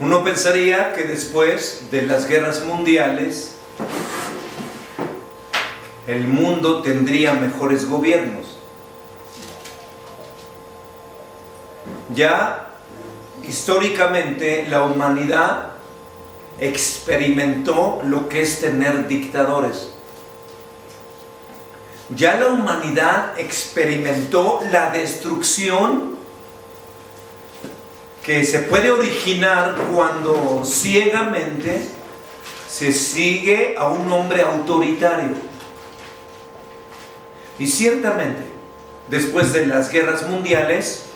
Uno pensaría que después de las guerras mundiales el mundo tendría mejores gobiernos. Ya históricamente la humanidad experimentó lo que es tener dictadores. Ya la humanidad experimentó la destrucción que se puede originar cuando ciegamente se sigue a un hombre autoritario. Y ciertamente, después de las guerras mundiales,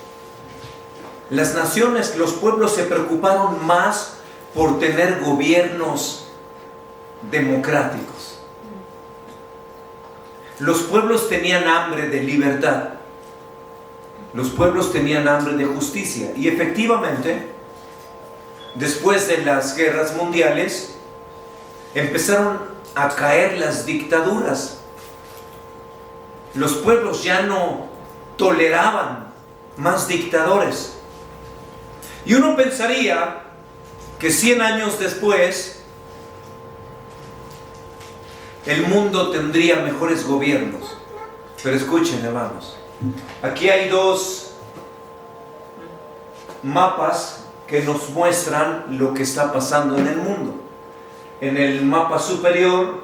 las naciones, los pueblos se preocuparon más por tener gobiernos democráticos. Los pueblos tenían hambre de libertad. Los pueblos tenían hambre de justicia. Y efectivamente, después de las guerras mundiales, empezaron a caer las dictaduras. Los pueblos ya no toleraban más dictadores. Y uno pensaría que 100 años después el mundo tendría mejores gobiernos. Pero escuchen, hermanos, aquí hay dos mapas que nos muestran lo que está pasando en el mundo. En el mapa superior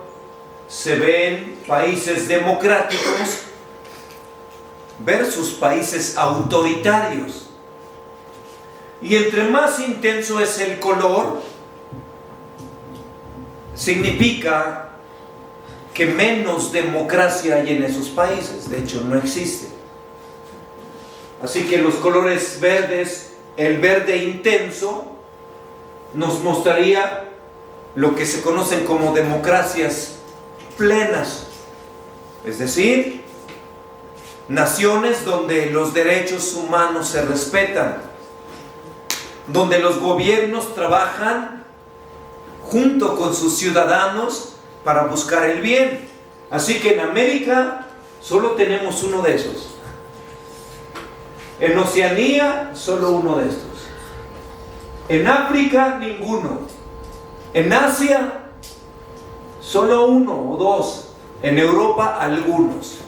se ven países democráticos versus países autoritarios. Y entre más intenso es el color, significa que menos democracia hay en esos países. De hecho, no existe. Así que los colores verdes, el verde intenso, nos mostraría lo que se conocen como democracias plenas. Es decir, naciones donde los derechos humanos se respetan, donde los gobiernos trabajan junto con sus ciudadanos para buscar el bien. Así que en América solo tenemos uno de esos. En Oceanía solo uno de estos. En África ninguno. En Asia solo uno o dos. En Europa algunos.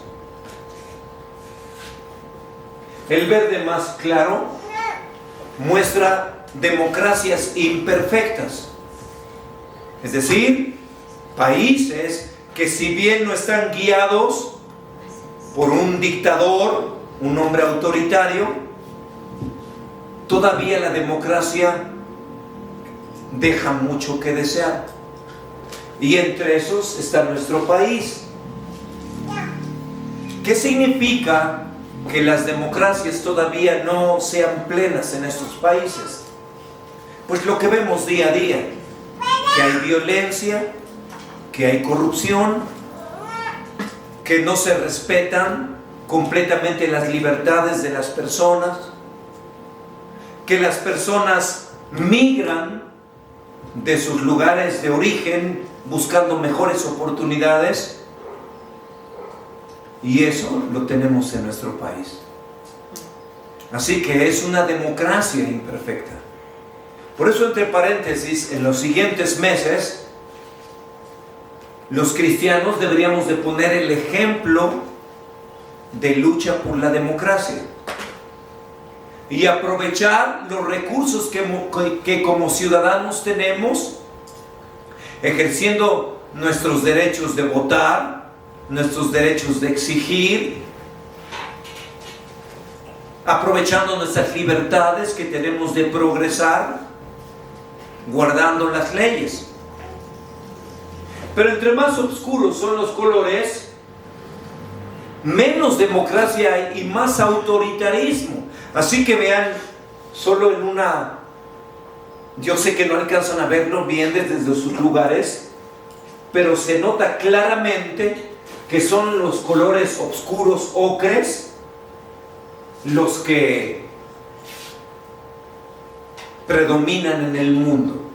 El verde más claro muestra democracias imperfectas. Es decir, países que si bien no están guiados por un dictador, un hombre autoritario, todavía la democracia deja mucho que desear. Y entre esos está nuestro país. ¿Qué significa que las democracias todavía no sean plenas en estos países? Pues lo que vemos día a día, que hay violencia, que hay corrupción, que no se respetan completamente las libertades de las personas, que las personas migran de sus lugares de origen buscando mejores oportunidades. Y eso lo tenemos en nuestro país. Así que es una democracia imperfecta. Por eso, entre paréntesis, en los siguientes meses, los cristianos deberíamos de poner el ejemplo de lucha por la democracia y aprovechar los recursos que como ciudadanos tenemos, ejerciendo nuestros derechos de votar, nuestros derechos de exigir, aprovechando nuestras libertades que tenemos de progresar, guardando las leyes. Pero entre más oscuros son los colores, menos democracia hay y más autoritarismo. Así que vean, solo en una... Yo sé que no alcanzan a verlo bien desde sus lugares, pero se nota claramente que son los colores oscuros, ocres, los que predominan en el mundo.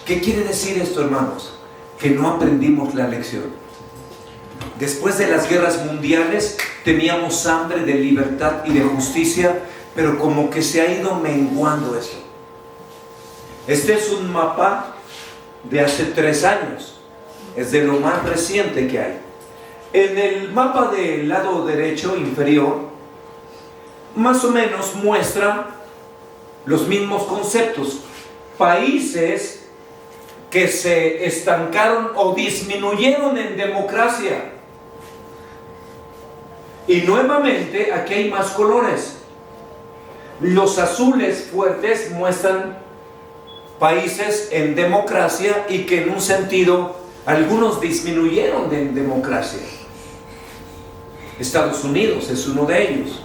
¿Qué quiere decir esto, hermanos? Que no aprendimos la lección. Después de las guerras mundiales teníamos hambre de libertad y de justicia, pero como que se ha ido menguando eso. Este es un mapa de hace 3 años. Es de lo más reciente que hay. En el mapa del lado derecho inferior, más o menos muestra los mismos conceptos. Países que se estancaron o disminuyeron en democracia. Y nuevamente aquí hay más colores. Los azules fuertes muestran países en democracia y que en un sentido algunos disminuyeron en democracia. Estados Unidos es uno de ellos.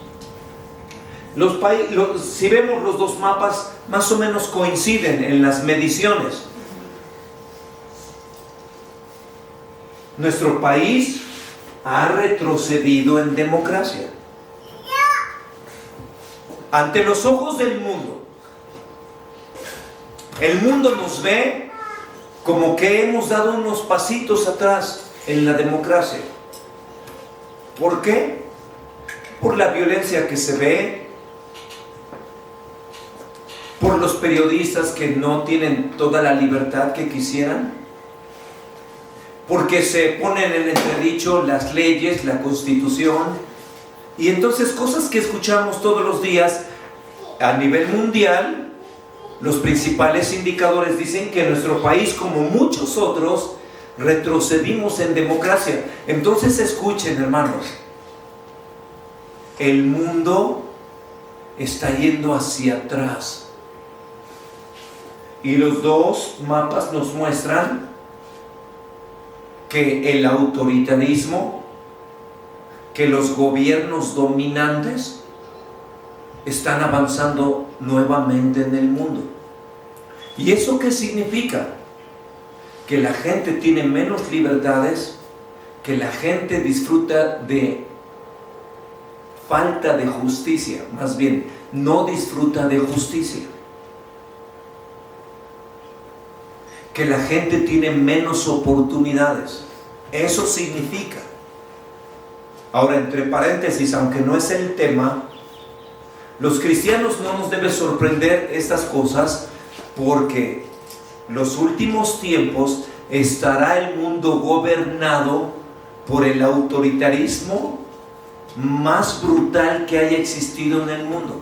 Si vemos los dos mapas, más o menos coinciden en las mediciones. Nuestro país ha retrocedido en democracia. Ante los ojos del mundo, el mundo nos ve como que hemos dado unos pasitos atrás en la democracia. ¿Por qué? Por la violencia que se ve, por los periodistas que no tienen toda la libertad que quisieran, porque se ponen en entredicho las leyes, la Constitución, y entonces cosas que escuchamos todos los días a nivel mundial. Los principales indicadores dicen que nuestro país, como muchos otros, retrocedimos en democracia. Entonces escuchen, hermanos, el mundo está yendo hacia atrás. Y los dos mapas nos muestran que el autoritarismo, que los gobiernos dominantes están avanzando nuevamente en el mundo. ¿Y eso qué significa? Que la gente tiene menos libertades, que la gente disfruta de falta de justicia, más bien, no disfruta de justicia. Que la gente tiene menos oportunidades. Eso significa. Ahora, entre paréntesis, aunque no es el tema, los cristianos no nos debe sorprender estas cosas, porque los últimos tiempos estará el mundo gobernado por el autoritarismo más brutal que haya existido en el mundo.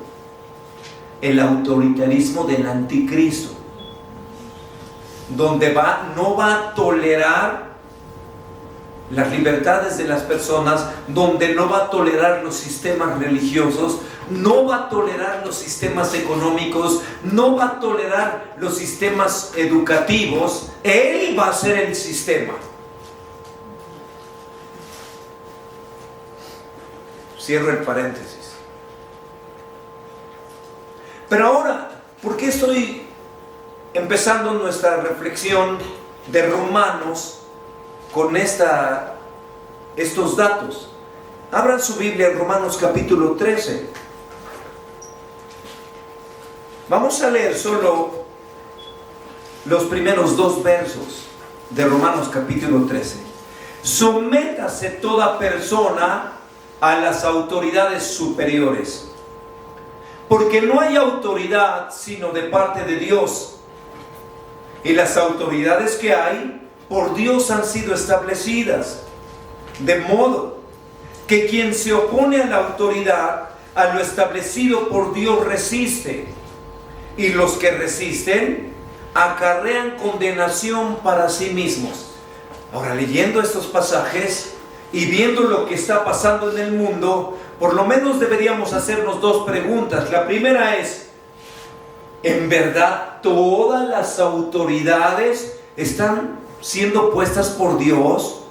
El autoritarismo del anticristo, donde no va a tolerar las libertades de las personas, donde no va a tolerar los sistemas religiosos, no va a tolerar los sistemas económicos, no va a tolerar los sistemas educativos. Él va a ser el sistema. Cierro el paréntesis. Pero ahora, ¿por qué estoy empezando nuestra reflexión de Romanos con estos datos? Abran su Biblia en Romanos capítulo 13. Vamos a leer solo los primeros 2 versos de Romanos capítulo 13. Sométase toda persona a las autoridades superiores, porque no hay autoridad sino de parte de Dios, y las autoridades que hay por Dios han sido establecidas, de modo que quien se opone a la autoridad, a lo establecido por Dios, resiste, y los que resisten acarrean condenación para sí mismos. Ahora, leyendo estos pasajes y viendo lo que está pasando en el mundo, por lo menos deberíamos hacernos 2 preguntas. La primera es: ¿en verdad todas las autoridades están siendo puestas por Dios?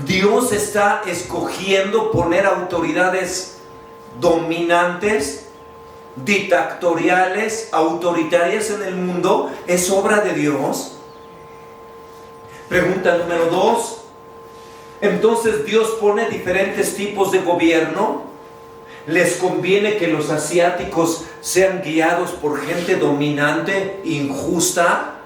¿Dios está escogiendo poner autoridades dominantes, dictatoriales, autoritarias en el mundo? ¿Es obra de Dios? Pregunta número 2. Entonces, ¿Dios pone diferentes tipos de gobierno? ¿Les conviene que los asiáticos sean guiados por gente dominante, injusta?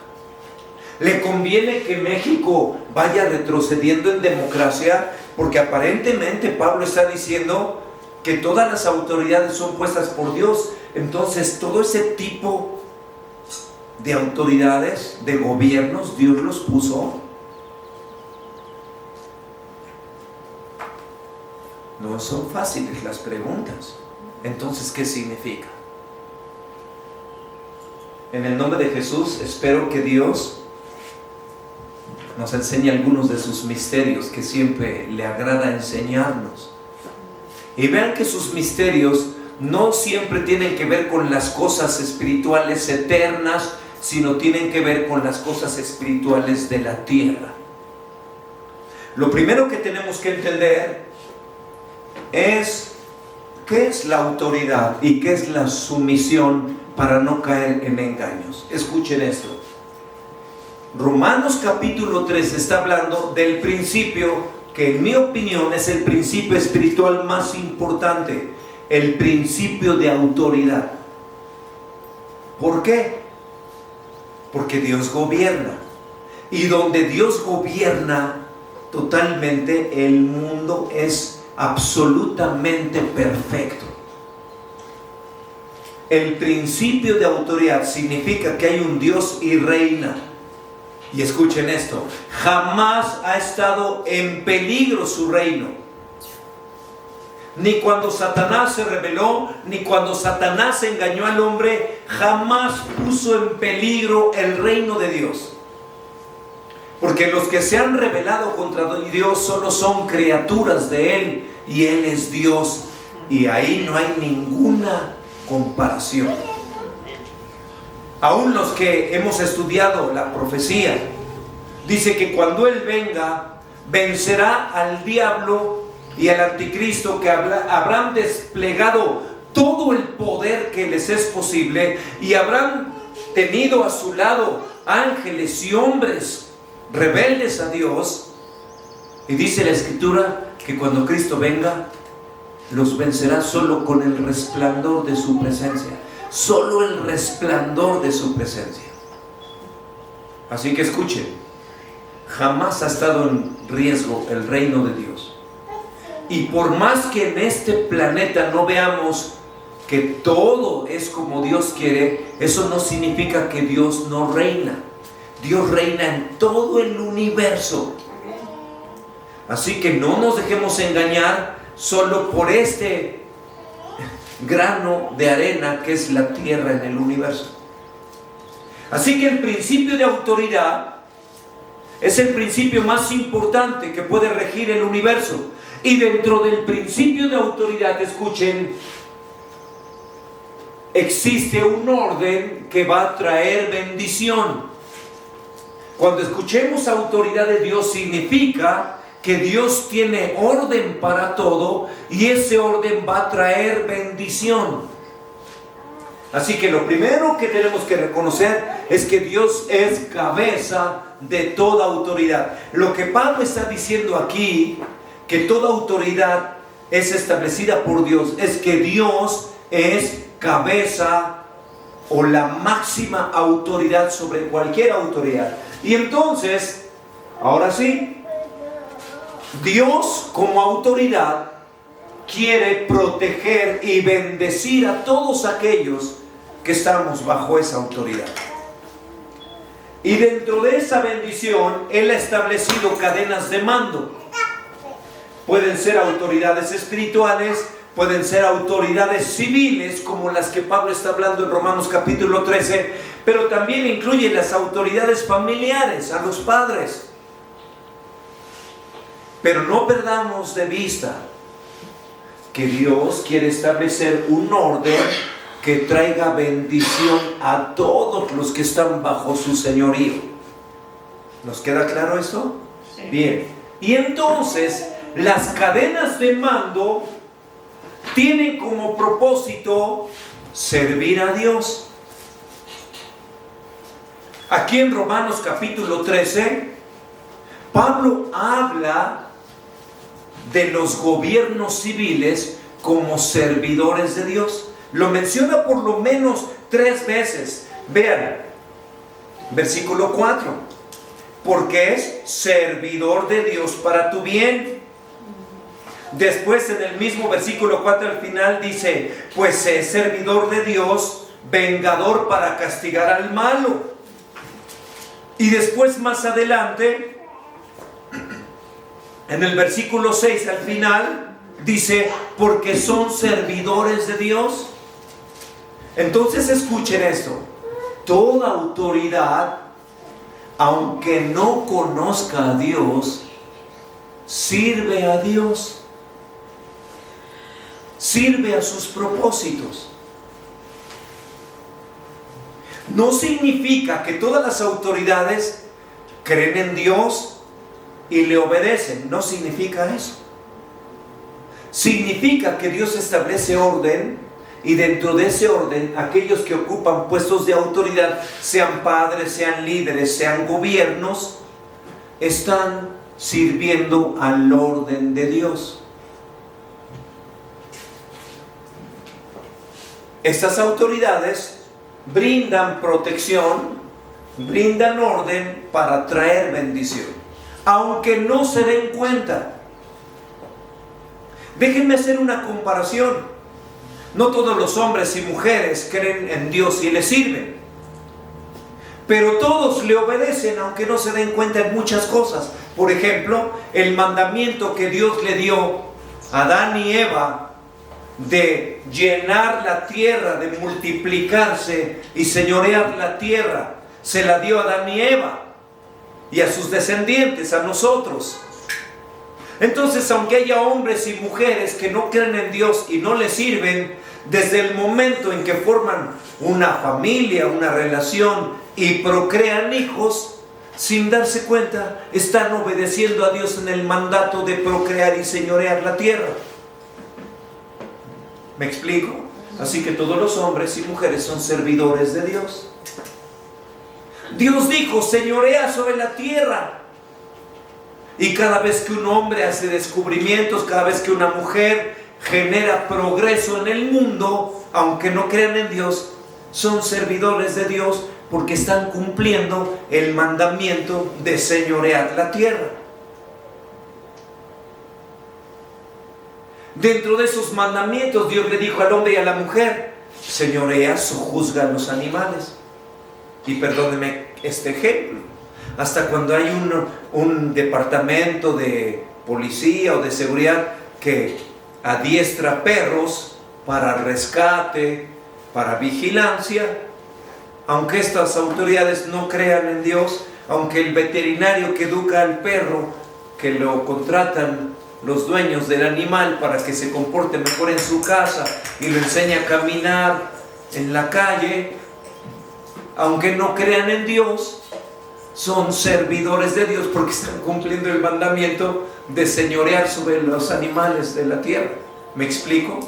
¿Le conviene que México vaya retrocediendo en democracia? Porque aparentemente Pablo está diciendo que todas las autoridades son puestas por Dios. Entonces, todo ese tipo de autoridades, de gobiernos, Dios los puso. No son fáciles las preguntas. Entonces, ¿qué significa? En el nombre de Jesús, espero que Dios nos enseñe algunos de sus misterios que siempre le agrada enseñarnos. Y vean que sus misterios no siempre tienen que ver con las cosas espirituales eternas, sino tienen que ver con las cosas espirituales de la tierra. Lo primero que tenemos que entender es qué es la autoridad y qué es la sumisión para no caer en engaños. Escuchen esto. Romanos capítulo 3 está hablando del principio que en mi opinión es el principio espiritual más importante, el principio de autoridad. ¿Por qué? Porque Dios gobierna. Y donde Dios gobierna totalmente, el mundo es absolutamente perfecto. El principio de autoridad significa que hay un Dios y reina. Y escuchen esto, jamás ha estado en peligro su reino. Ni cuando Satanás se rebeló, ni cuando Satanás engañó al hombre, jamás puso en peligro el reino de Dios. Porque los que se han rebelado contra Dios solo son criaturas de Él, y Él es Dios, y ahí no hay ninguna comparación. Aún los que hemos estudiado la profecía, dice que cuando Él venga, vencerá al diablo y al anticristo, que habrán desplegado todo el poder que les es posible, y habrán tenido a su lado ángeles y hombres rebeldes a Dios. Y dice la Escritura que cuando Cristo venga, los vencerá solo con el resplandor de su presencia. Solo el resplandor de su presencia. Así que escuchen, jamás ha estado en riesgo el reino de Dios. Y por más que en este planeta no veamos que todo es como Dios quiere, eso no significa que Dios no reina. Dios reina en todo el universo. Así que no nos dejemos engañar solo por este grano de arena que es la tierra en el universo. Así que el principio de autoridad es el principio más importante que puede regir el universo. Y dentro del principio de autoridad, escuchen, existe un orden que va a traer bendición. Cuando escuchemos autoridad de Dios, significa que Dios tiene orden para todo, y ese orden va a traer bendición. Así que lo primero que tenemos que reconocer es que Dios es cabeza de toda autoridad. Lo que Pablo está diciendo aquí, que toda autoridad es establecida por Dios, es que Dios es cabeza o la máxima autoridad sobre cualquier autoridad. Y entonces, ahora sí, Dios como autoridad quiere proteger y bendecir a todos aquellos que estamos bajo esa autoridad. Y dentro de esa bendición, Él ha establecido cadenas de mando. Pueden ser autoridades espirituales, pueden ser autoridades civiles, como las que Pablo está hablando en Romanos capítulo 13, pero también incluye las autoridades familiares, a los padres. Pero no perdamos de vista que Dios quiere establecer un orden que traiga bendición a todos los que están bajo su señorío. ¿Nos queda claro esto? Sí. Bien. Y entonces, las cadenas de mando tienen como propósito servir a Dios. Aquí en Romanos capítulo 13, Pablo habla de los gobiernos civiles como servidores de Dios. Lo menciona por lo menos 3 veces. Vean, versículo 4. Porque es servidor de Dios para tu bien. Después en el mismo versículo 4 al final dice, pues es servidor de Dios vengador para castigar al malo. Y después, más adelante, en el versículo 6 al final, dice, porque son servidores de Dios. Entonces escuchen esto: toda autoridad, aunque no conozca a Dios, sirve a Dios, sirve a sus propósitos. No significa que todas las autoridades creen en Dios y le obedecen. No significa eso. Significa que Dios establece orden, y dentro de ese orden, aquellos que ocupan puestos de autoridad, sean padres, sean líderes, sean gobiernos, están sirviendo al orden de Dios. Estas autoridades brindan protección, brindan orden para traer bendición, aunque no se den cuenta. Déjenme hacer una comparación. No todos los hombres y mujeres creen en Dios y le sirven, pero todos le obedecen, aunque no se den cuenta en muchas cosas. Por ejemplo, el mandamiento que Dios le dio a Adán y Eva de llenar la tierra, de multiplicarse y señorear la tierra, se la dio a Adán y Eva y a sus descendientes, a nosotros. Entonces, aunque haya hombres y mujeres que no creen en Dios y no le sirven, desde el momento en que forman una familia, una relación y procrean hijos, sin darse cuenta, están obedeciendo a Dios en el mandato de procrear y señorear la tierra. ¿Me explico? Así que todos los hombres y mujeres son servidores de Dios. Dios dijo, señorea sobre la tierra. Y cada vez que un hombre hace descubrimientos, cada vez que una mujer genera progreso en el mundo, aunque no crean en Dios, son servidores de Dios porque están cumpliendo el mandamiento de señorear la tierra. Dentro de esos mandamientos, Dios le dijo al hombre y a la mujer, señorea, sojuzga a los animales. Y perdónenme este ejemplo, hasta cuando hay un departamento de policía o de seguridad que adiestra perros para rescate, para vigilancia, aunque estas autoridades no crean en Dios, aunque el veterinario que educa al perro, que lo contratan los dueños del animal para que se comporte mejor en su casa y lo enseña a caminar en la calle, aunque no crean en Dios, son servidores de Dios porque están cumpliendo el mandamiento de señorear sobre los animales de la tierra. ¿Me explico?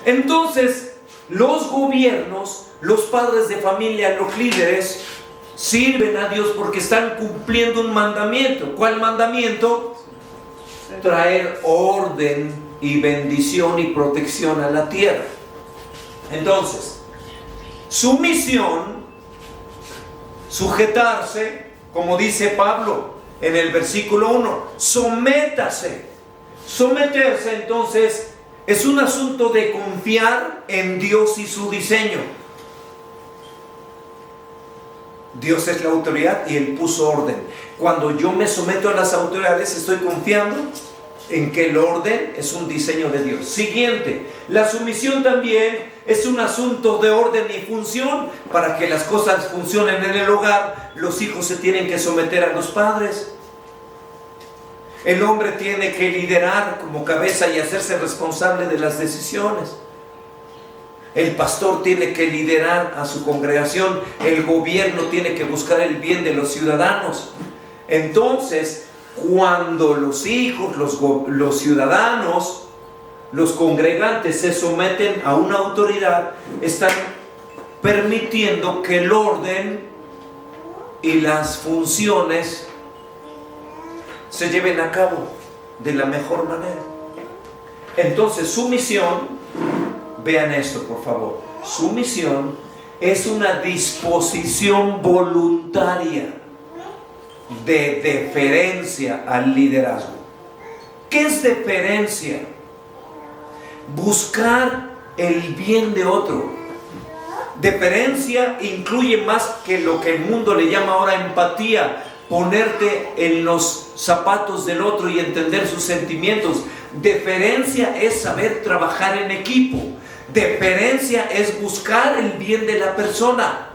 Entonces, los gobiernos, los padres de familia, los líderes, sirven a Dios porque están cumpliendo un mandamiento. ¿Cuál mandamiento? Traer orden y bendición y protección a la tierra. Entonces, su misión, sujetarse, como dice Pablo en el versículo 1, sométase. Someterse entonces es un asunto de confiar en Dios y su diseño. Dios es la autoridad y Él puso orden. Cuando yo me someto a las autoridades, estoy confiando en que el orden es un diseño de Dios. Siguiente, la sumisión también es un asunto de orden y función. Para que las cosas funcionen en el hogar, los hijos se tienen que someter a los padres. El hombre tiene que liderar como cabeza y hacerse responsable de las decisiones. El pastor tiene que liderar a su congregación. El gobierno tiene que buscar el bien de los ciudadanos. Entonces, cuando los hijos, los ciudadanos, los congregantes se someten a una autoridad, están permitiendo que el orden y las funciones se lleven a cabo de la mejor manera. Entonces, su misión, vean esto por favor, su misión es una disposición voluntaria de deferencia al liderazgo. ¿Qué es deferencia? Buscar el bien de otro. Deferencia incluye más que lo que el mundo le llama ahora empatía, ponerte en los zapatos del otro y entender sus sentimientos. Deferencia es saber trabajar en equipo. Deferencia es buscar el bien de la persona.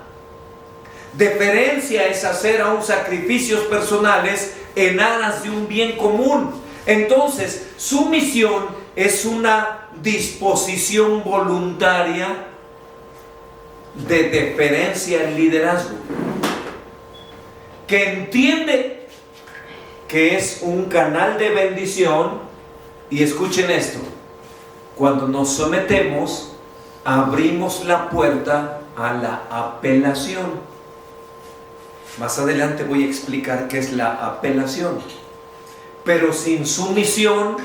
Deferencia es hacer aún sacrificios personales en aras de un bien común. Entonces, sumisión es una disposición voluntaria de deferencia al liderazgo, que entiende que es un canal de bendición. Y escuchen esto: cuando nos sometemos, abrimos la puerta a la apelación. Más adelante voy a explicar qué es la apelación. Pero sin sumisión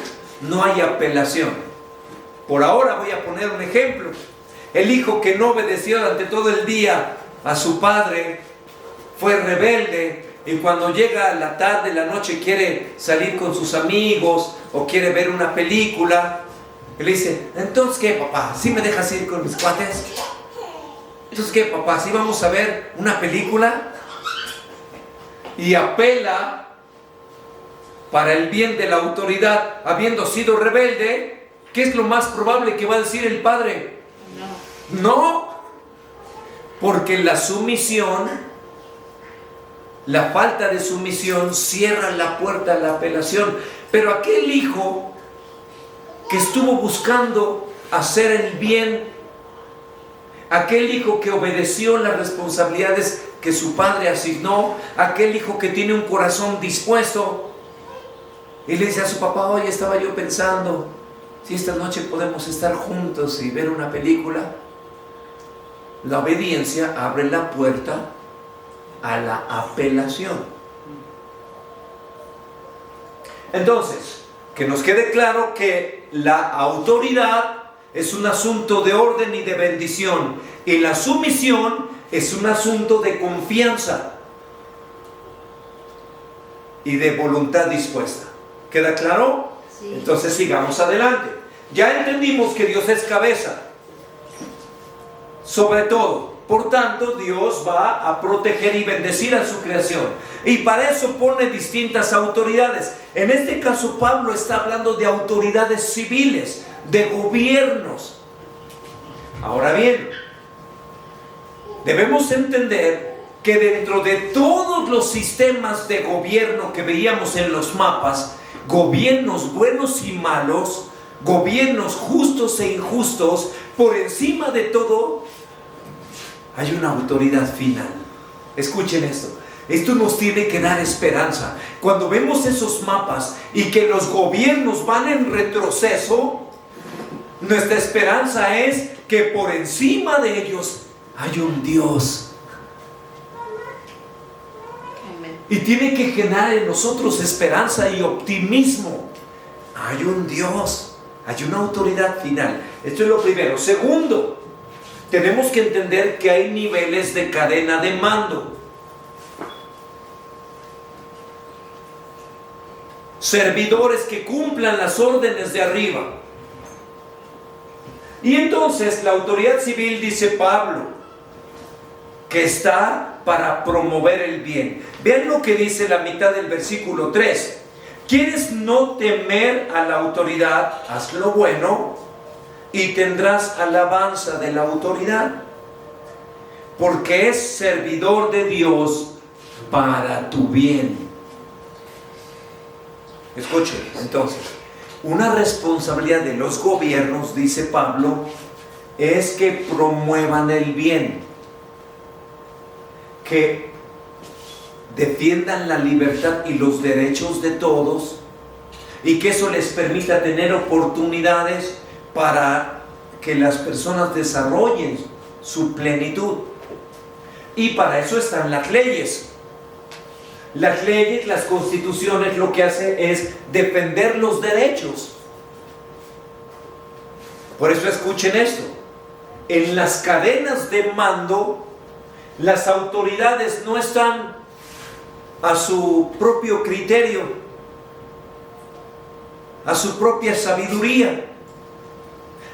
no hay apelación. Por ahora voy a poner un ejemplo. El hijo que no obedeció durante todo el día a su padre fue rebelde, y cuando llega la tarde, la noche, quiere salir con sus amigos o quiere ver una película, y le dice: ¿entonces qué, papá? ¿Sí me dejas ir con mis cuates? ¿Entonces qué, papá? ¿Sí vamos a ver una película? Y apela para el bien de la autoridad, habiendo sido rebelde. ¿Qué es lo más probable que va a decir el padre? No, porque la sumisión, la falta de sumisión cierra la puerta a la apelación. Pero aquel hijo que estuvo buscando hacer el bien, aquel hijo que obedeció las responsabilidades que su padre asignó, aquel hijo que tiene un corazón dispuesto, y le dice a su papá: oye, estaba yo pensando si esta noche podemos estar juntos y ver una película. La obediencia abre la puerta a la apelación. Entonces, que nos quede claro que la autoridad es un asunto de orden y de bendición, y la sumisión es un asunto de confianza y de voluntad dispuesta. ¿Queda claro? Sí. Entonces sigamos adelante. Ya entendimos que Dios es cabeza sobre todo. Por tanto, Dios va a proteger y bendecir a su creación, y para eso pone distintas autoridades. En este caso, Pablo está hablando de autoridades civiles, de gobiernos. Ahora bien, debemos entender que dentro de todos los sistemas de gobierno que veíamos en los mapas, gobiernos buenos y malos, gobiernos justos e injustos, por encima de todo hay una autoridad final. Escuchen esto. Esto nos tiene que dar esperanza. Cuando vemos esos mapas y que los gobiernos van en retroceso, nuestra esperanza es que por encima de ellos hay un Dios. Y tiene que generar en nosotros esperanza y optimismo. Hay un Dios, hay una autoridad final. Esto es lo primero. Segundo, tenemos que entender que hay niveles de cadena de mando. Servidores que cumplan las órdenes de arriba. Y entonces la autoridad civil, dice Pablo, que está para promover el bien. Vean lo que dice la mitad del versículo 3. ¿Quieres no temer a la autoridad? Haz lo bueno y tendrás alabanza de la autoridad, porque es servidor de Dios para tu bien. Escuchen, entonces, una responsabilidad de los gobiernos, dice Pablo, es que promuevan el bien, que defiendan la libertad y los derechos de todos, y que eso les permita tener oportunidades para que las personas desarrollen su plenitud. Y para eso están las leyes. Las leyes, las constituciones, lo que hace es defender los derechos. Por eso escuchen esto. En las cadenas de mando, las autoridades no están a su propio criterio, a su propia sabiduría.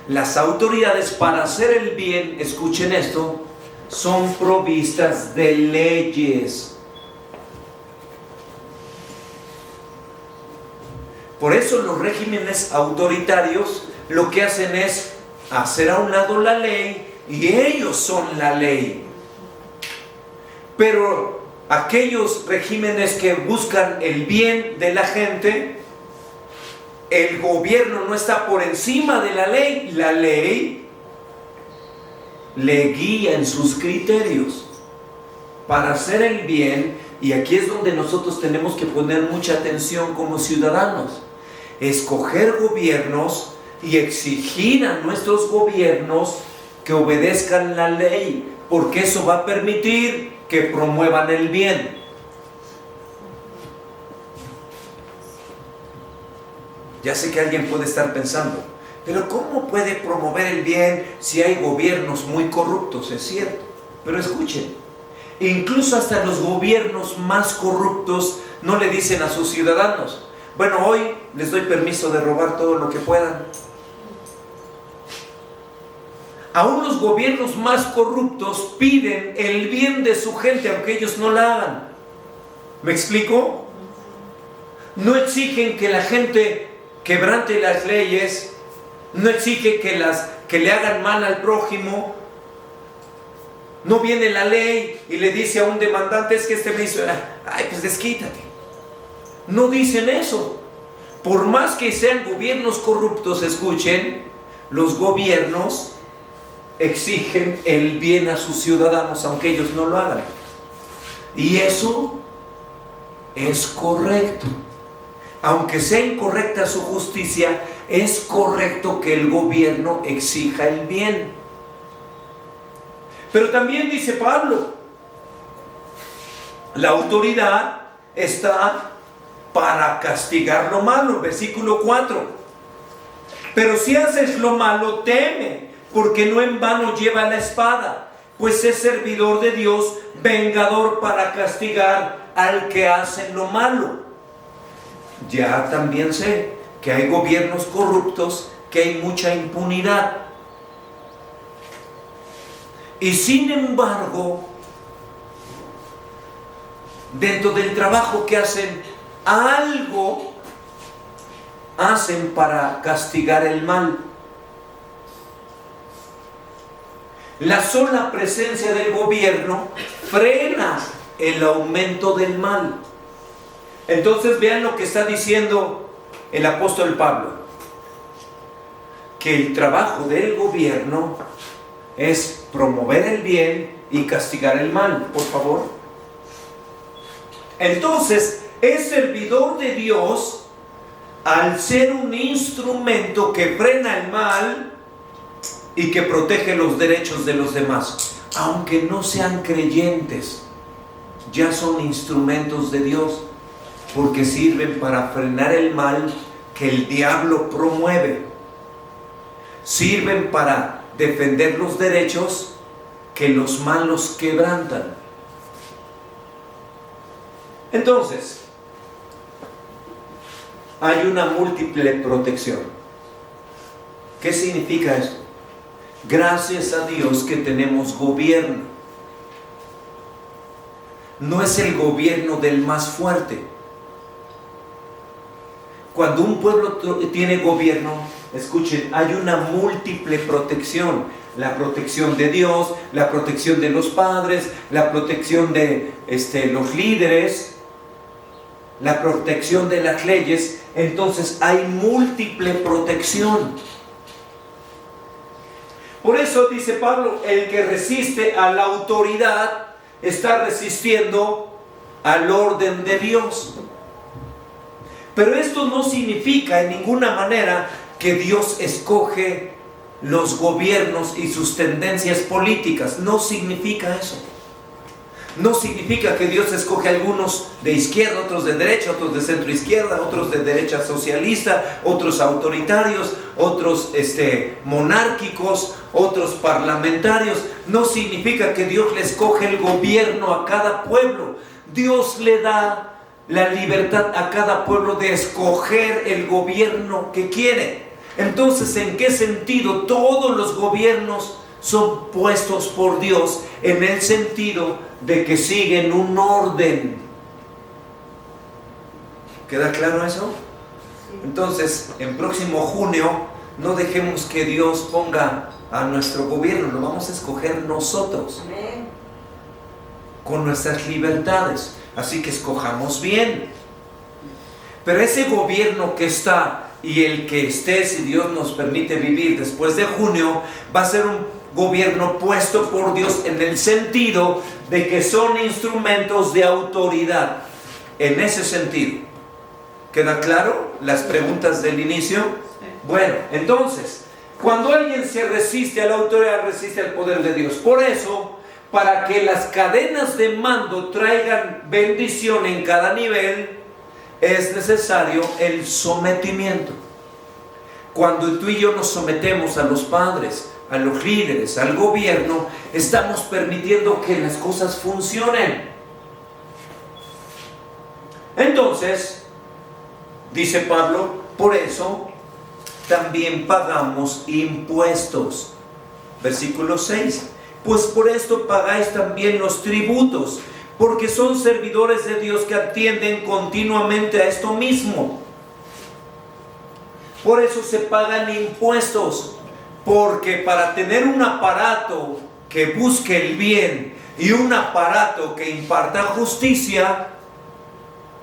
Las autoridades, para hacer el bien, escuchen esto, son provistas de leyes. Por eso los regímenes autoritarios lo que hacen es hacer a un lado la ley y ellos son la ley. Pero aquellos regímenes que buscan el bien de la gente, el gobierno no está por encima de la ley le guía en sus criterios para hacer el bien. Y aquí es donde nosotros tenemos que poner mucha atención como ciudadanos, escoger gobiernos y exigir a nuestros gobiernos que obedezcan la ley, porque eso va a permitir que promuevan el bien. Ya sé que alguien puede estar pensando, pero ¿cómo puede promover el bien si hay gobiernos muy corruptos? Es cierto, pero escuchen, incluso hasta los gobiernos más corruptos no le dicen a sus ciudadanos: bueno, hoy les doy permiso de robar todo lo que puedan. Aún los gobiernos más corruptos piden el bien de su gente, aunque ellos no la hagan. ¿Me explico? No exigen que la gente quebrante las leyes, no exige que le hagan mal al prójimo. No viene la ley y le dice a un demandante: es que este me hizo, ay, pues desquítate. No dicen eso. Por más que sean gobiernos corruptos, escuchen, los gobiernos exigen el bien a sus ciudadanos, aunque ellos no lo hagan. Y eso es correcto. Aunque sea incorrecta su justicia, es correcto que el gobierno exija el bien. Pero también dice Pablo, la autoridad está para castigar lo malo. Versículo 4. Pero si haces lo malo, teme, porque no en vano lleva la espada, pues es servidor de Dios, vengador para castigar al que hace lo malo. Ya también sé que hay gobiernos corruptos, que hay mucha impunidad. Y sin embargo, dentro del trabajo que hacen, algo hacen para castigar el mal. La sola presencia del gobierno frena el aumento del mal. Entonces vean lo que está diciendo el apóstol Pablo, que el trabajo del gobierno es promover el bien y castigar el mal. Por favor. Entonces es servidor de Dios al ser un instrumento que frena el mal y que protege los derechos de los demás. Aunque no sean creyentes, ya son instrumentos de Dios, porque sirven para frenar el mal que el diablo promueve. Sirven para defender los derechos que los malos quebrantan. Entonces, hay una múltiple protección. ¿Qué significa esto? Gracias a Dios que tenemos gobierno. No es el gobierno del más fuerte. Cuando un pueblo tiene gobierno, escuchen, hay una múltiple protección. La protección de Dios, la protección de los padres, la protección de los líderes, la protección de las leyes. Entonces hay múltiple protección. Por eso dice Pablo, el que resiste a la autoridad está resistiendo al orden de Dios. Pero esto no significa en ninguna manera que Dios escoge los gobiernos y sus tendencias políticas. No significa eso. No significa que Dios escoge algunos de izquierda, otros de derecha, otros de centro izquierda, otros de derecha socialista, otros autoritarios, otros monárquicos, otros parlamentarios. No significa que Dios le escoge el gobierno a cada pueblo. Dios le da la libertad a cada pueblo de escoger el gobierno que quiere. Entonces, ¿en qué sentido todos los gobiernos son puestos por Dios en el sentido de que siguen un orden. ¿Queda claro eso? Entonces, en próximo junio, no dejemos que Dios ponga a nuestro gobierno, lo vamos a escoger nosotros, con nuestras libertades. Así que escojamos bien. Pero ese gobierno que está y el que esté, si Dios nos permite vivir después de junio, va a ser un gobierno puesto por Dios en el sentido de que son instrumentos de autoridad. En ese sentido. ¿Queda claro las preguntas del inicio? Bueno, entonces, cuando alguien se resiste a la autoridad, resiste al poder de Dios. Por eso, para que las cadenas de mando traigan bendición en cada nivel, es necesario el sometimiento. Cuando tú y yo nos sometemos a los padres, a los líderes, al gobierno, estamos permitiendo que las cosas funcionen. Entonces, dice Pablo, por eso también pagamos impuestos. Versículo 6. Pues por esto pagáis también los tributos, porque son servidores de Dios que atienden continuamente a esto mismo. Por eso se pagan impuestos, porque para tener un aparato que busque el bien y un aparato que imparta justicia,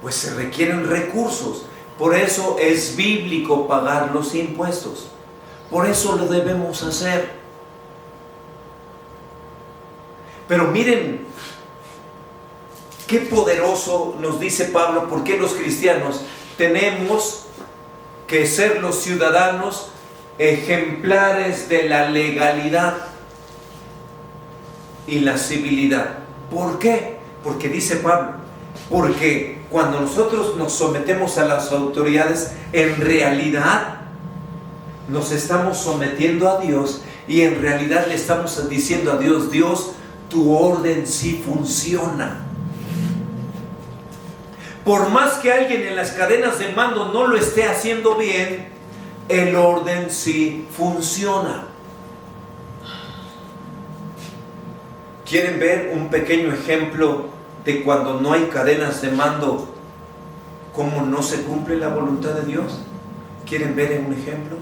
pues se requieren recursos. Por eso es bíblico pagar los impuestos. Por eso lo debemos hacer. Pero miren, qué poderoso nos dice Pablo, porque los cristianos tenemos que ser los ciudadanos ejemplares de la legalidad y la civilidad. ¿Por qué? Porque dice Pablo, porque cuando nosotros nos sometemos a las autoridades, en realidad nos estamos sometiendo a Dios y en realidad le estamos diciendo a Dios, Dios, tu orden sí funciona. Por más que alguien en las cadenas de mando no lo esté haciendo bien, el orden sí funciona. ¿Quieren ver un pequeño ejemplo de cuando no hay cadenas de mando, cómo no se cumple la voluntad de Dios? ¿Quieren ver un ejemplo?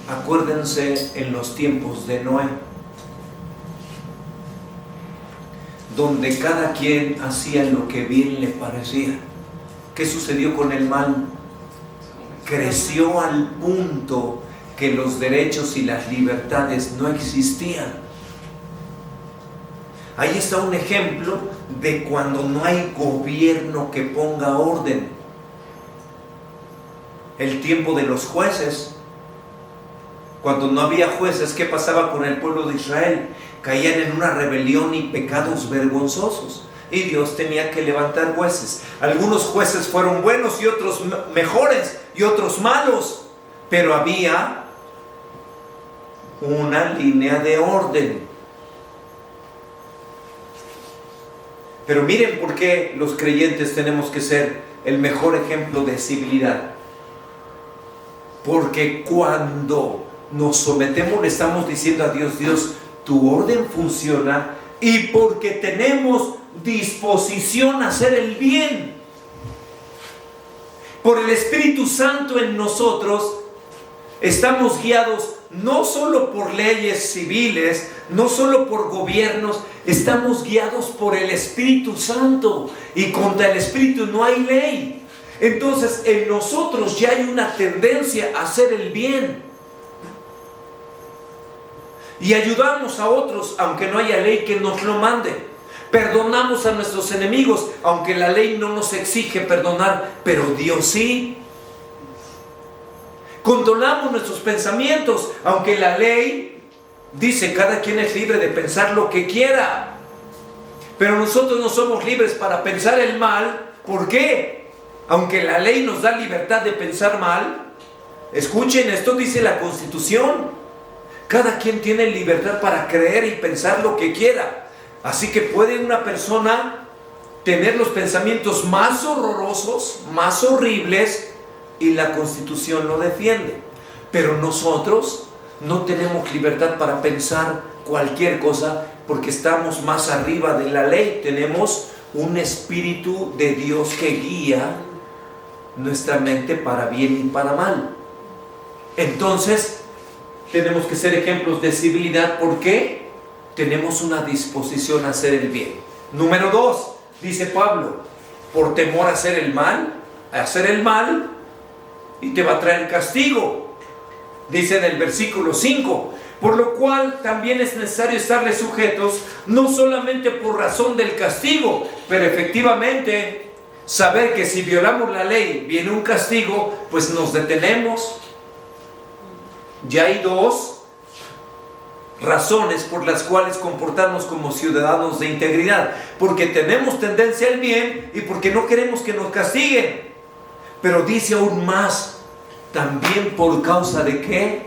Acuérdense en los tiempos de Noé, donde cada quien hacía lo que bien le parecía. ¿Qué sucedió con el mal? Creció al punto que los derechos y las libertades no existían. Ahí está un ejemplo de cuando no hay gobierno que ponga orden. El tiempo de los jueces. Cuando no había jueces, ¿qué pasaba con el pueblo de Israel? Caían en una rebelión y pecados vergonzosos. Y Dios tenía que levantar jueces. Algunos jueces fueron buenos y otros mejores y otros malos. Pero había una línea de orden. Pero miren por qué los creyentes tenemos que ser el mejor ejemplo de civilidad. Porque cuando nos sometemos le estamos diciendo a Dios, Dios, tu orden funciona, y porque tenemos disposición a hacer el bien. Por el Espíritu Santo en nosotros estamos guiados no solo por leyes civiles, no solo por gobiernos, estamos guiados por el Espíritu Santo, y contra el Espíritu no hay ley. Entonces en nosotros ya hay una tendencia a hacer el bien. Y ayudamos a otros, aunque no haya ley que nos lo mande. Perdonamos a nuestros enemigos, aunque la ley no nos exige perdonar, pero Dios sí. Controlamos nuestros pensamientos, aunque la ley dice cada quien es libre de pensar lo que quiera. Pero nosotros no somos libres para pensar el mal. ¿Por qué? Aunque la ley nos da libertad de pensar mal. Escuchen, esto dice la Constitución. Cada quien tiene libertad para creer y pensar lo que quiera. Así que puede una persona tener los pensamientos más horrorosos, más horribles, y la Constitución lo defiende. Pero nosotros no tenemos libertad para pensar cualquier cosa porque estamos más arriba de la ley. Tenemos un Espíritu de Dios que guía nuestra mente para bien y para mal. Entonces, tenemos que ser ejemplos de civilidad porque tenemos una disposición a hacer el bien. Número 2, dice Pablo, por temor a hacer el mal y te va a traer castigo. Dice en el versículo 5, por lo cual también es necesario estarles sujetos, no solamente por razón del castigo, pero efectivamente saber que si violamos la ley viene un castigo, pues nos detenemos. Ya hay 2 razones por las cuales comportarnos como ciudadanos de integridad, porque tenemos tendencia al bien y porque no queremos que nos castiguen. Pero dice aún más, también por causa de ¿qué?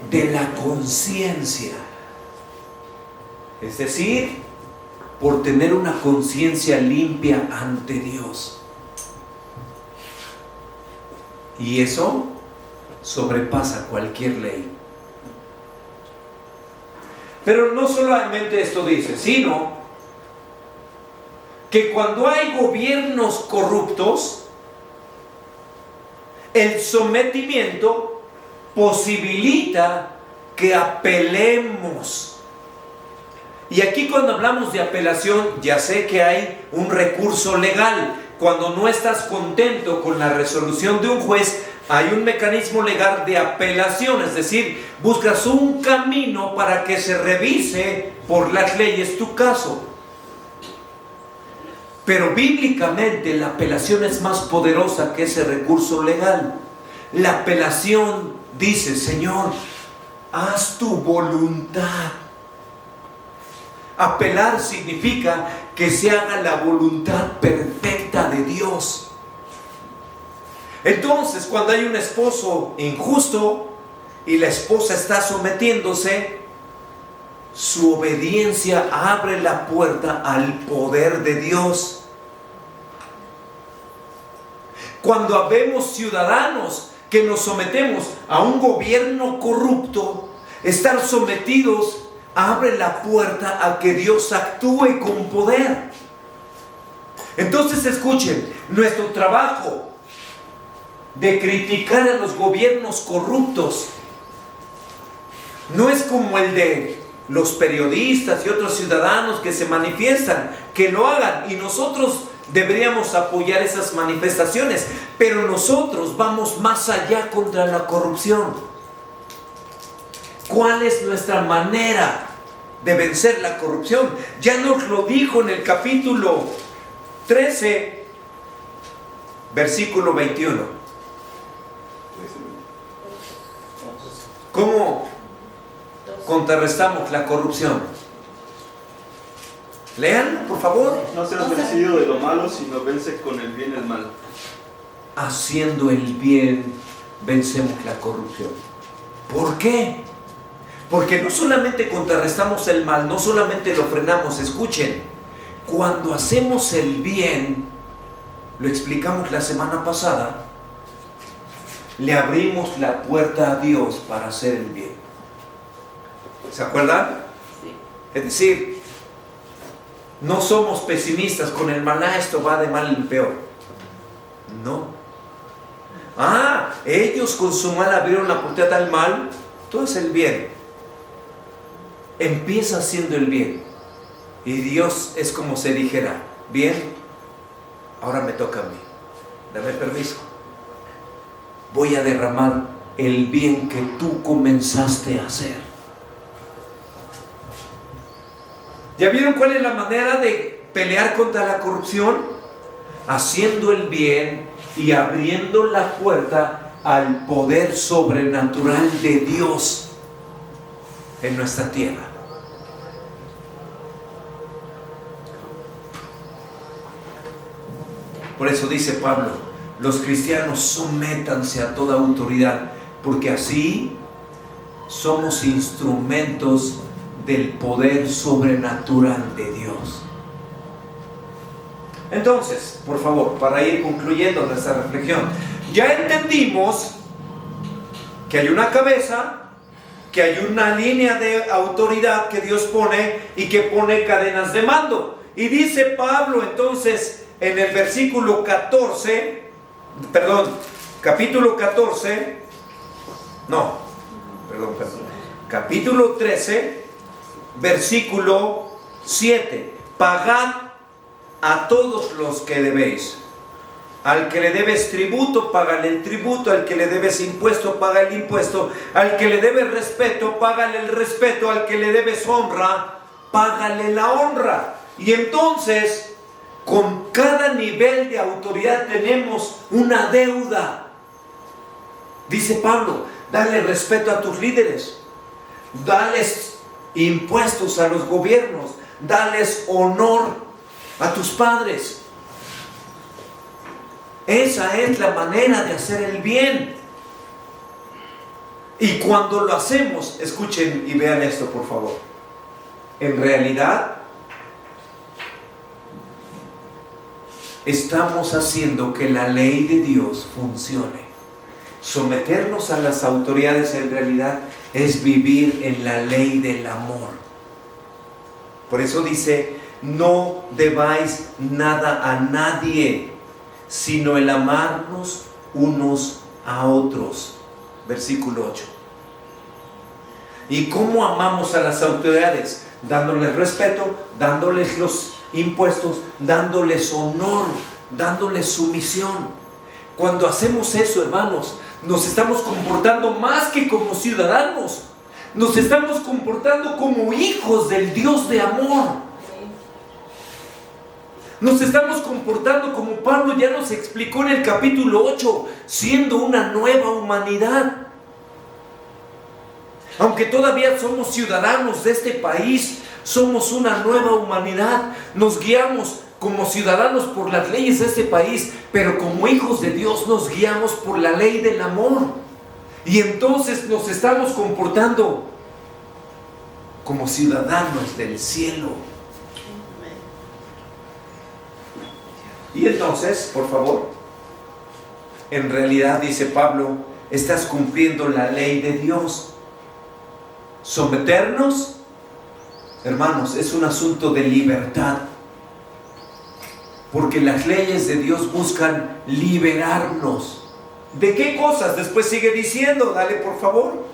De la conciencia. Es decir, por tener una conciencia limpia ante Dios. Y eso sobrepasa cualquier ley. Pero no solamente esto dice, sino que cuando hay gobiernos corruptos, el sometimiento posibilita que apelemos. Y aquí cuando hablamos de apelación, ya sé que hay un recurso legal. Cuando no estás contento con la resolución de un juez, hay un mecanismo legal de apelación, es decir, buscas un camino para que se revise por las leyes tu caso. Pero bíblicamente la apelación es más poderosa que ese recurso legal. La apelación dice, Señor, haz tu voluntad. Apelar significa que se haga la voluntad perfecta de Dios. Entonces, cuando hay un esposo injusto y la esposa está sometiéndose, su obediencia abre la puerta al poder de Dios. Cuando habemos ciudadanos que nos sometemos a un gobierno corrupto, estar sometidos abre la puerta a que Dios actúe con poder. Entonces escuchen, nuestro trabajo de criticar a los gobiernos corruptos no es como el de los periodistas y otros ciudadanos que se manifiestan, que lo hagan, y nosotros deberíamos apoyar esas manifestaciones, pero nosotros vamos más allá contra la corrupción. ¿Cuál es nuestra manera de vencer la corrupción? Ya nos lo dijo en el capítulo 13, versículo 21. ¿Cómo contrarrestamos la corrupción? Lean, por favor. No seas vencido de lo malo, sino vence con el bien el mal. Haciendo el bien, vencemos la corrupción. ¿Por qué? Porque no solamente contrarrestamos el mal, no solamente lo frenamos. Escuchen, cuando hacemos el bien, lo explicamos la semana pasada, le abrimos la puerta a Dios para hacer el bien. ¿Se acuerdan? Sí. Es decir, no somos pesimistas con el mal, esto va de mal en peor. No. Ellos con su mal abrieron la puerta al mal, tú haz el bien. Empieza haciendo el bien. Y Dios es como se dijera, bien, ahora me toca a mí. Dame permiso. Voy a derramar el bien que tú comenzaste a hacer. ¿Ya vieron cuál es la manera de pelear contra la corrupción? Haciendo el bien y abriendo la puerta al poder sobrenatural de Dios en nuestra tierra. Por eso dice Pablo, los cristianos sométanse a toda autoridad, porque así somos instrumentos del poder sobrenatural de Dios. Entonces, por favor, para ir concluyendo nuestra reflexión, ya entendimos que hay una cabeza que hay una línea de autoridad que Dios pone y que pone cadenas de mando. Y dice Pablo entonces en el versículo 14, capítulo 14, capítulo 13, versículo 7: pagad a todos los que debéis. Al que le debes tributo, págale el tributo. Al que le debes impuesto, paga el impuesto. Al que le debes respeto, págale el respeto. Al que le debes honra, págale la honra. Y entonces, con cada nivel de autoridad tenemos una deuda. Dice Pablo: dale respeto a tus líderes, dales impuestos a los gobiernos, dales honor a tus padres. Esa es la manera de hacer el bien. Y cuando lo hacemos, escuchen y vean esto, por favor. En realidad, estamos haciendo que la ley de Dios funcione. Someternos a las autoridades en realidad es vivir en la ley del amor. Por eso dice: no debáis nada a nadie, sino el amarnos unos a otros. Versículo 8. ¿Y cómo amamos a las autoridades? Dándoles respeto, dándoles los impuestos, dándoles honor, dándoles sumisión. Cuando hacemos eso, hermanos, nos estamos comportando más que como ciudadanos, nos estamos comportando como hijos del Dios de amor. Nos estamos comportando como Pablo ya nos explicó en el capítulo 8, siendo una nueva humanidad. Aunque todavía somos ciudadanos de este país, somos una nueva humanidad. Nos guiamos como ciudadanos por las leyes de este país, pero como hijos de Dios nos guiamos por la ley del amor. Y entonces nos estamos comportando como ciudadanos del cielo. Y entonces, por favor, en realidad, dice Pablo, estás cumpliendo la ley de Dios. Someternos, hermanos, es un asunto de libertad. Porque las leyes de Dios buscan liberarnos. ¿De qué cosas? Después sigue diciendo, dale por favor.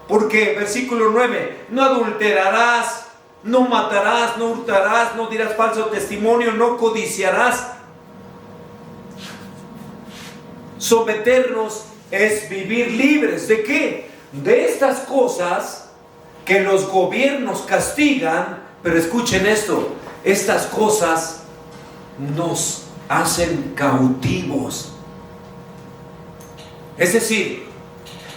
Porque, versículo 9, no adulterarás, no matarás, no hurtarás, no dirás falso testimonio, no codiciarás. Someternos es vivir libres. ¿De qué? De estas cosas que los gobiernos castigan. Pero escuchen esto: estas cosas nos hacen cautivos. Es decir,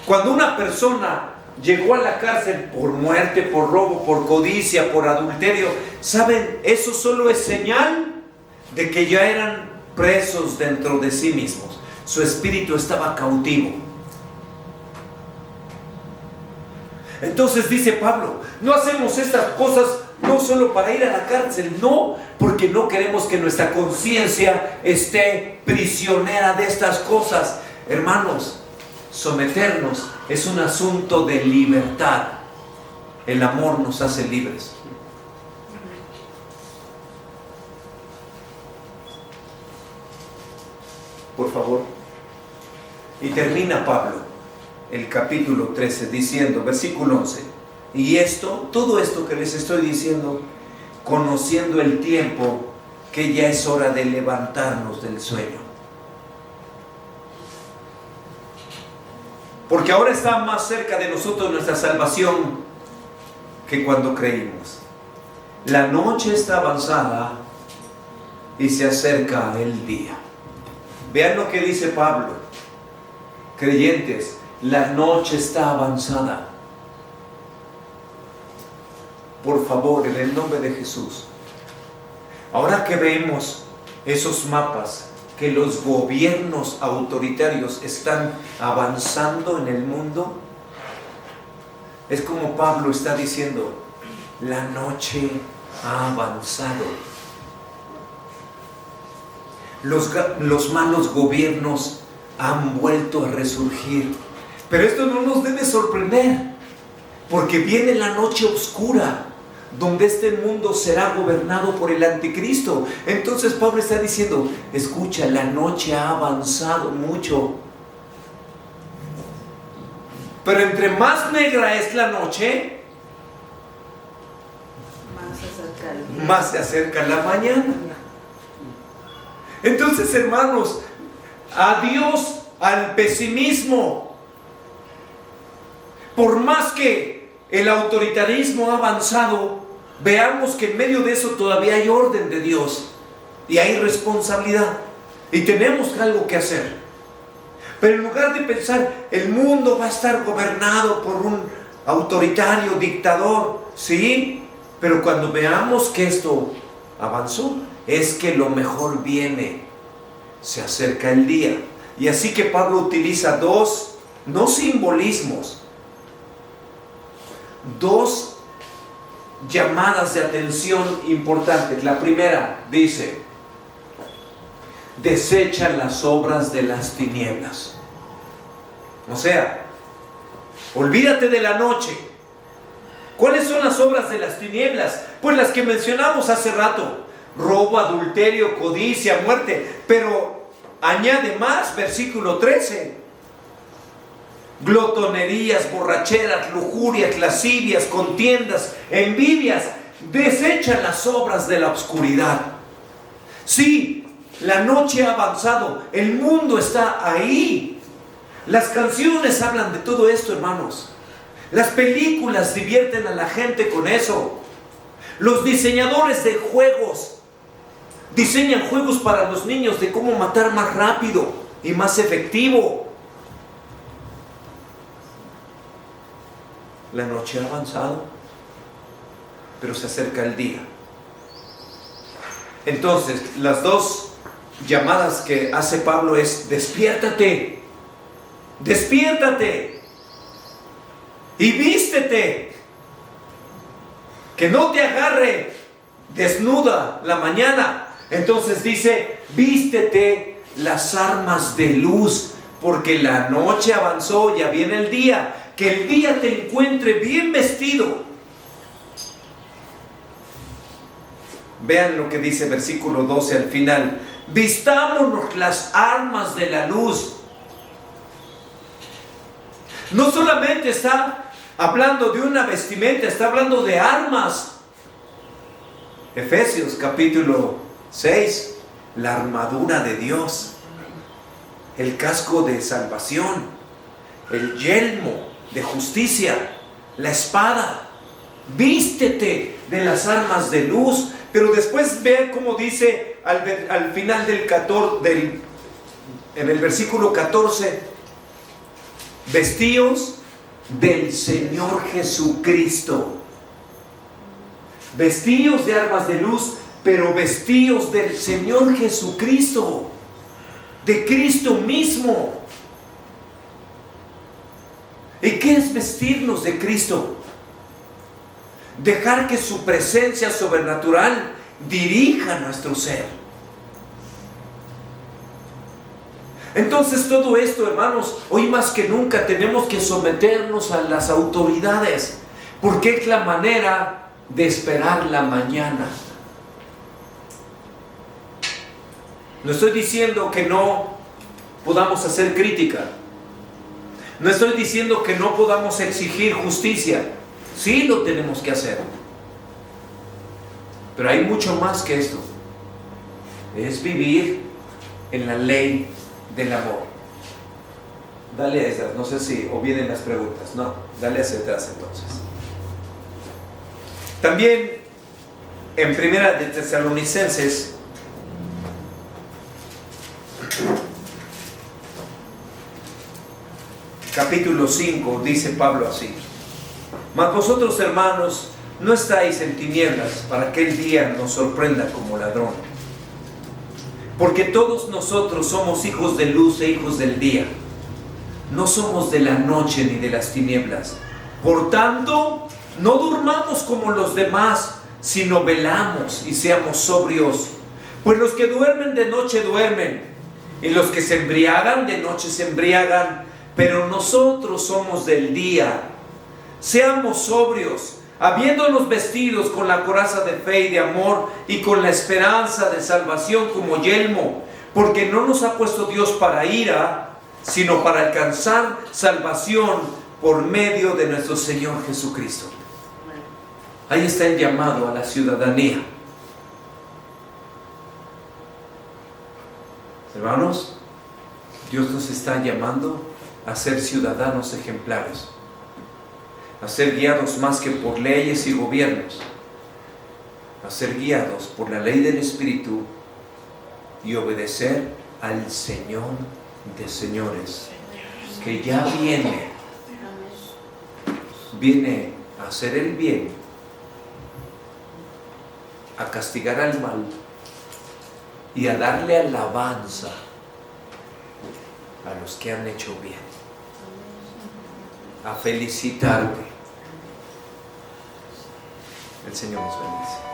cuando una persona llegó a la cárcel por muerte, por robo, por codicia, por adulterio, ¿saben? Eso solo es señal de que ya eran presos dentro de sí mismos. Su espíritu estaba cautivo. Entonces dice Pablo: no hacemos estas cosas no solo para ir a la cárcel, no, porque no queremos que nuestra conciencia esté prisionera de estas cosas. Hermanos, someternos es un asunto de libertad. El amor nos hace libres. Por favor. Y termina Pablo el capítulo 13 diciendo, versículo 11: y todo esto que les estoy diciendo, conociendo el tiempo, que ya es hora de levantarnos del sueño. Porque ahora está más cerca de nosotros nuestra salvación que cuando creímos. La noche está avanzada y se acerca el día. Vean lo que dice Pablo. Creyentes, la noche está avanzada. Por favor, en el nombre de Jesús, ahora que vemos esos mapas, que los gobiernos autoritarios están avanzando en el mundo, es como Pablo está diciendo: la noche ha avanzado. Los malos gobiernos han vuelto a resurgir. Pero esto no nos debe sorprender. Porque viene la noche oscura, donde este mundo será gobernado por el anticristo. Entonces Pablo está diciendo, escucha, la noche ha avanzado mucho. Pero entre más negra es la noche, más se acerca la mañana. Entonces, hermanos, adiós al pesimismo. Por más que el autoritarismo ha avanzado, veamos que en medio de eso todavía hay orden de Dios y hay responsabilidad y tenemos algo que hacer. Pero en lugar de pensar el mundo va a estar gobernado por un autoritario dictador, sí, pero cuando veamos que esto avanzó, es que lo mejor viene, se acerca el día. Y así que Pablo utiliza dos, no simbolismos, dos llamadas de atención importantes. La primera dice, desecha las obras de las tinieblas. O sea, olvídate de la noche. ¿Cuáles son las obras de las tinieblas? Pues las que mencionamos hace rato: robo, adulterio, codicia, muerte. Pero añade más, versículo 13: glotonerías, borracheras, lujurias, lascivias, contiendas, envidias. Desecha las obras de la oscuridad. Sí, la noche ha avanzado, el mundo está ahí. Las canciones hablan de todo esto, hermanos. Las películas divierten a la gente con eso. Los diseñadores de juegos diseñan juegos para los niños de cómo matar más rápido y más efectivo. La noche ha avanzado, pero se acerca el día. Entonces, las dos llamadas que hace Pablo es: despiértate, despiértate y vístete, que no te agarre desnuda la mañana. Entonces dice: vístete las armas de luz, porque la noche avanzó, ya viene el día. Que el día te encuentre bien vestido. Vean lo que dice versículo 12 al final: vistámonos las armas de la luz. No solamente está hablando de una vestimenta, está hablando de armas. Efesios capítulo 6, la armadura de Dios, el casco de salvación, el yelmo de justicia, la espada. Vístete de las armas de luz. Pero después vean cómo dice al final en el versículo 14: vestíos del Señor Jesucristo. Vestíos de armas de luz, pero vestíos del Señor Jesucristo, de Cristo mismo. ¿Y qué es vestirnos de Cristo? Dejar que su presencia sobrenatural dirija nuestro ser. Entonces, todo esto, hermanos, hoy más que nunca tenemos que someternos a las autoridades, porque es la manera de esperar la mañana. No estoy diciendo que no podamos hacer crítica. No estoy diciendo que no podamos exigir justicia. Sí lo tenemos que hacer. Pero hay mucho más que esto. Es vivir en la ley del amor. Dale a esas, no sé si o vienen las preguntas. No, dale hacia atrás entonces. También en Primera de Tesalonicenses capítulo 5 dice Pablo así: mas vosotros, hermanos, no estáis en tinieblas para que el día nos sorprenda como ladrón. Porque todos nosotros somos hijos de luz e hijos del día. No somos de la noche ni de las tinieblas. Por tanto, no durmamos como los demás, sino velamos y seamos sobrios. Pues los que duermen de noche duermen, y los que se embriagan de noche se embriagan. Pero nosotros somos del día, Seamos sobrios, habiéndonos vestidos con la coraza de fe y de amor y con la esperanza de salvación como yelmo, porque no nos ha puesto Dios para ira, sino para alcanzar salvación por medio de nuestro Señor Jesucristo. Ahí está el llamado a la ciudadanía. Hermanos, Dios nos está llamando a ser ciudadanos ejemplares, a ser guiados más que por leyes y gobiernos, a ser guiados por la ley del Espíritu y obedecer al Señor de señores, que ya viene a hacer el bien, a castigar al mal y a darle alabanza a los que han hecho bien, a felicitarte. El Señor nos bendice.